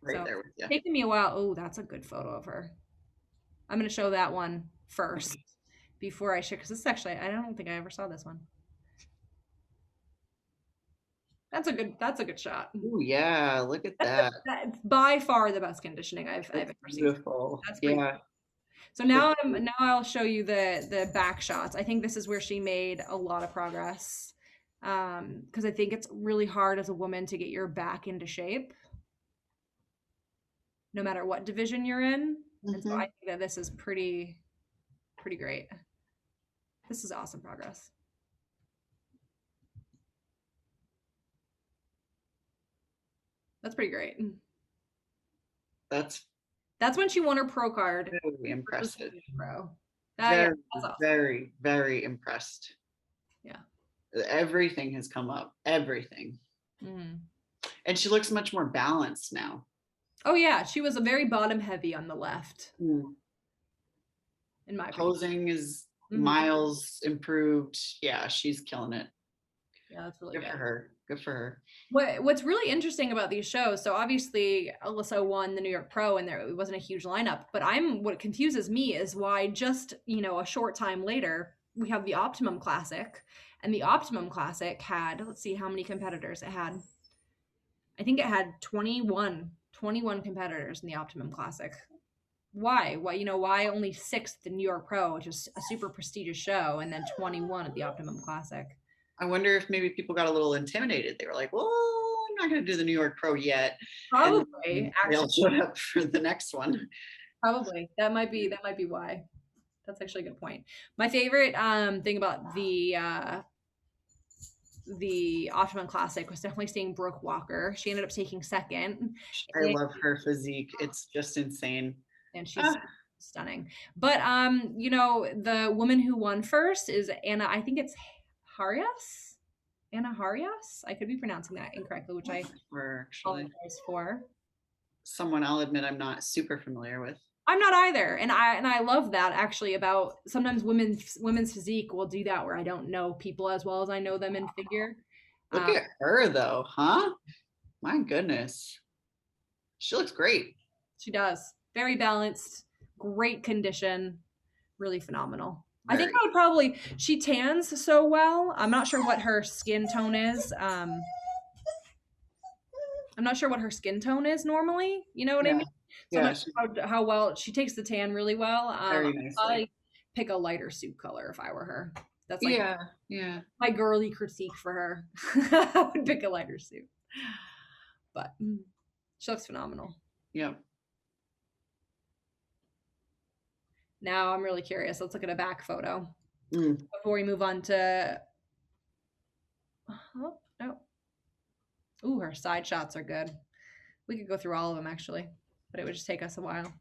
Right there with you. Taking me a while. Oh, that's a good photo of her. I'm going to show that one first before I share, because this is actually, I don't think I ever saw this one. That's a good shot. Oh yeah, look at that. That's by far the best conditioning I've ever seen. Beautiful. That's pretty cool. So now I'll show you the back shots. I think this is where she made a lot of progress. Because I think it's really hard as a woman to get your back into shape, no matter what division you're in. And so I think that this is pretty great. This is awesome progress. That's pretty great. That's when she won her pro card. Very impressive. Awesome. Very, very impressed. Yeah. Everything has come up. Everything. And she looks much more balanced now. Oh yeah, she was a very bottom heavy on the left. In my opinion. Posing is miles improved. Yeah, she's killing it. Yeah, that's really good. Good for her. What's really interesting about these shows, so obviously Alyssa won the New York Pro and it wasn't a huge lineup, but what confuses me is why just, a short time later, we have the Optimum Classic, and the Optimum Classic had, let's see how many competitors it had. I think it had 21 competitors in the Optimum Classic. Why? Why only 6th at the New York Pro, which is a super prestigious show, and then 21 at the Optimum Classic? I wonder if maybe people got a little intimidated. They were like, well, I'm not going to do the New York Pro yet. Probably. They all showed up for the next one. Probably. That might be why. That's actually a good point. My favorite thing about the Optimum Classic was definitely seeing Brooke Walker. She ended up taking 2nd. I love her physique. It's just insane. And she's stunning. But the woman who won first is Anna, I think it's Anna Harias. I could be pronouncing that incorrectly, which I apologize for. Someone I'll admit I'm not super familiar with. I'm not either. And I love that actually about sometimes women's physique will do that where I don't know people as well as I know them in figure. Look at her though, huh? My goodness. She looks great. She does. Very balanced, great condition, really phenomenal. I think Very. I would probably, she tans so well. I'm not sure what her skin tone is. I'm not sure what her skin tone is normally. You know what I Yeah. mean? So I'm Yeah, not sure how well she takes the tan really well. very I'd nicely. probably pick a lighter suit color if I were her. That's like yeah. my girly critique for her. I would pick a lighter suit. But she looks phenomenal. Yep. Now I'm really curious. Let's look at a back photo Mm. before we move on to. Oh, no. Ooh, her side shots are good. We could go through all of them actually, but it would just take us a while.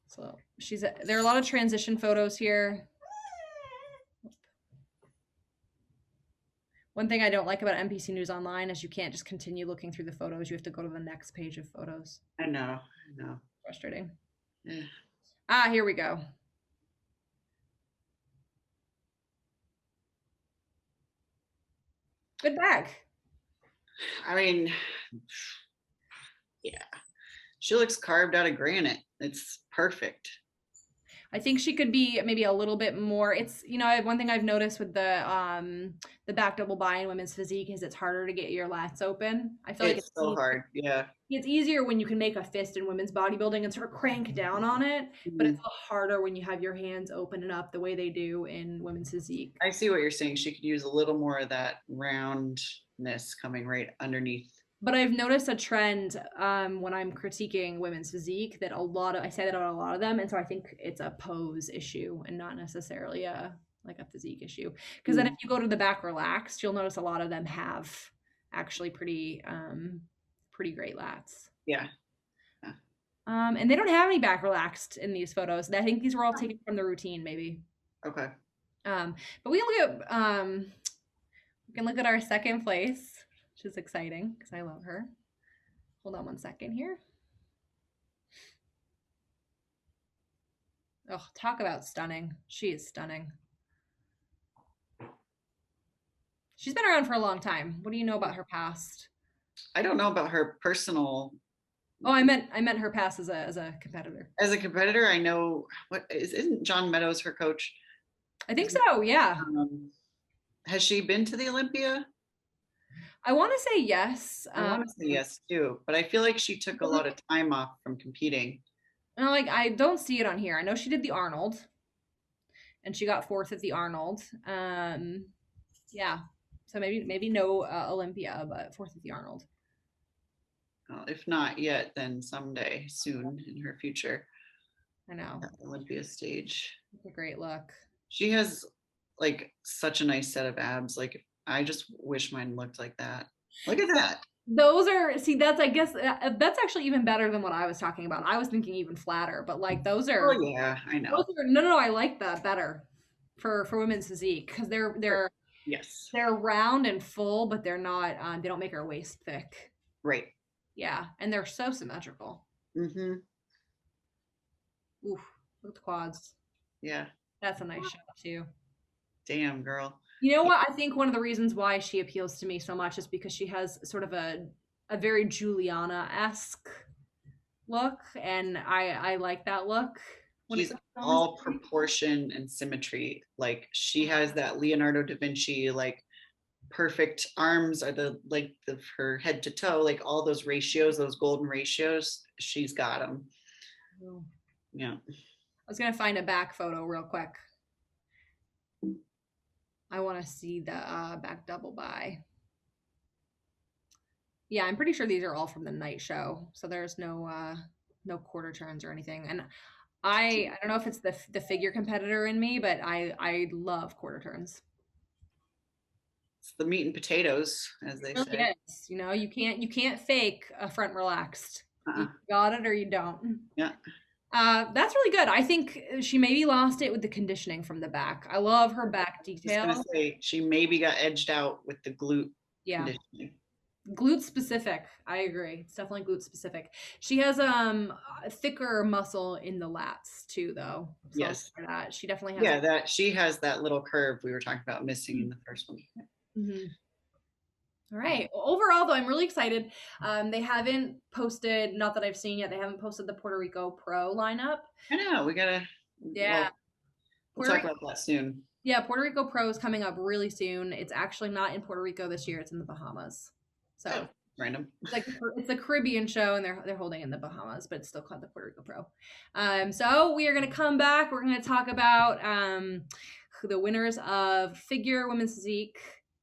So there are a lot of transition photos here. One thing I don't like about NPC News Online is you can't just continue looking through the photos. You have to go to the next page of photos. I know. Frustrating. Yeah. Ah, here we go. Good bag. I mean, yeah. She looks carved out of granite. It's perfect. I think she could be maybe a little bit more. It's, one thing I've noticed with the back double bi in women's physique is it's harder to get your lats open. I feel like It's so hard. Yeah. It's easier when you can make a fist in women's bodybuilding and sort of crank down on it, but it's a little harder when you have your hands open and up the way they do in women's physique. I see what you're saying. She could use a little more of that roundness coming right underneath. But I've noticed a trend when I'm critiquing women's physique that I say that on a lot of them, and so I think it's a pose issue and not necessarily a physique issue. Because then if you go to the back relaxed, you'll notice a lot of them have actually pretty great lats. Yeah. And they don't have any back relaxed in these photos. I think these were all taken from the routine, maybe. Okay. But we can look at our second place, which is exciting because I love her. Hold on one second here. Oh, talk about stunning. She is stunning. She's been around for a long time. What do you know about her past? I don't know about her personal. Oh, I meant her past as a competitor. As a competitor, I know isn't John Meadows her coach? I think so. Yeah. Has she been to the Olympia? I want to say yes. I want to say yes too, but I feel like she took a lot of time off from competing. No, I don't see it on here. I know she did the Arnold, and she got 4th at the Arnold. Yeah. So maybe no Olympia, but 4th at the Arnold. Well, if not yet, then someday soon in her future. I know. That Olympia stage. It's a great look. She has such a nice set of abs. I just wish mine looked like that. Look at that. Those are, that's, I guess, that's actually even better than what I was talking about. I was thinking even flatter, but those are. Oh yeah, I know. No, I like that better for women's physique because they're yes, they're round and full, but they're not. They don't make her waist thick. Right. Yeah, and they're so symmetrical. Mm-hmm. Oof, look at the quads. Yeah. That's a nice shot too. Damn, girl. You know what? I think one of the reasons why she appeals to me so much is because she has sort of a very Juliana-esque look, and I like that look. She's all proportion and symmetry. She has that Leonardo da Vinci, perfect arms are her head to toe, all those ratios, those golden ratios, she's got them. Oh. Yeah. I was gonna find a back photo real quick. I want to see the back double bi. Yeah, I'm pretty sure these are all from the night show, so there's no quarter turns or anything. And I don't know if it's the figure competitor in me, but I love quarter turns. It's the meat and potatoes, as they say. Yes, you can't fake a front relaxed. You got it or you don't. Yeah. That's really good. I think she maybe lost it with the conditioning from the back. I love her back detail. I was gonna say she maybe got edged out with the glute conditioning. Glute specific. I agree. It's definitely glute specific. She has thicker muscle in the lats too, though. So Yes. that. She definitely has. Yeah, that she has that little curve we were talking about missing in the first one. Mm-hmm. All right. Well, overall, though, I'm really excited. They haven't posted, not that I've seen yet, they haven't posted the Puerto Rico Pro lineup. I know, we gotta, Yeah. we'll talk about that soon. Yeah, Puerto Rico Pro is coming up really soon. It's actually not in Puerto Rico this year, it's in the Bahamas. So random. It's a Caribbean show, and they're holding it in the Bahamas, but it's still called the Puerto Rico Pro. So we are going to come back. We're going to talk about the winners of figure women's physique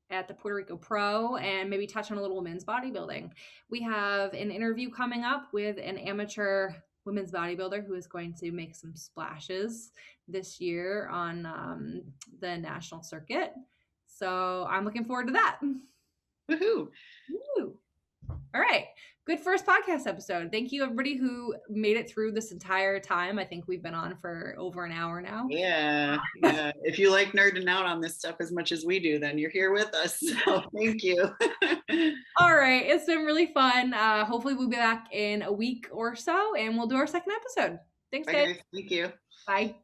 at the Puerto Rico Pro, and maybe touch on a little men's bodybuilding. We have an interview coming up with an amateur women's bodybuilder who is going to make some splashes this year on the national circuit. So I'm looking forward to that. Woohoo! Woo. All right. Good first podcast episode. Thank you, everybody who made it through this entire time. I think we've been on for over an hour now. Yeah. If you like nerding out on this stuff as much as we do, then you're here with us. So thank you. All right. It's been really fun. Hopefully we'll be back in a week or so, and we'll do our second episode. Thanks, guys. Thank you. Bye.